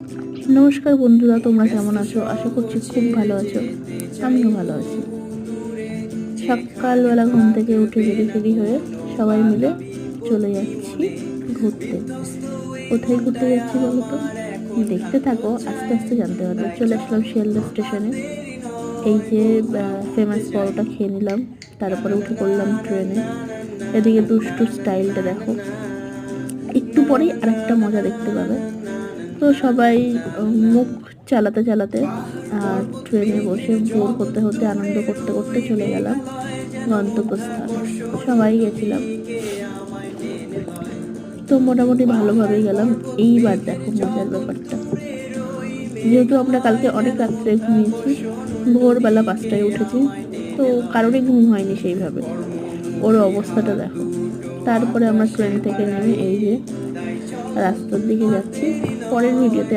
নমস্কার বন্ধুরা, তোমরা কেমন আছো? আশা করছি খুব ভালো আছো। আমিও ভালো আছি। সকালবেলা ঘুম থেকে উঠে রেডি হয়ে সবাই মিলে চলে যাচ্ছি ঘুরতে। কোথায় ঘুরতে যাচ্ছি বলো তো? দেখতে থাকো, আস্তে আস্তে জানতে পারবে। চলে আসলাম শিয়ালদা স্টেশনে। এই যে ফেমাস পরোটা খেয়ে নিলাম, তারপরে উঠে পড়লাম ট্রেনে। এদিকে দুষ্টু স্টাইলটা দেখো। একটু পরেই আরেকটা মজা দেখতে পাবে। তো সবাই মুখ চালাতে চালাতে আর ট্রেনে বসে বোর হতে হতে আনন্দ করতে করতে চলে গেলাম গন্তব্যস্থানে। সবাই গেছিলাম, তো মোটামুটি ভালোভাবেই গেলাম। এইবার দেখো মজার ব্যাপারটা, যেহেতু আমরা কালকে অনেক রাত্রে ঘুমিয়েছি, ভোরবেলা 5টায় উঠেছি, তো কারোরই ঘুম হয়নি সেইভাবে। ওর অবস্থাটা দেখো। তারপরে আমরা ট্রেন থেকে নেমে এই যে রাস্তার দিকে যাচ্ছি। পরের ভিডিওতে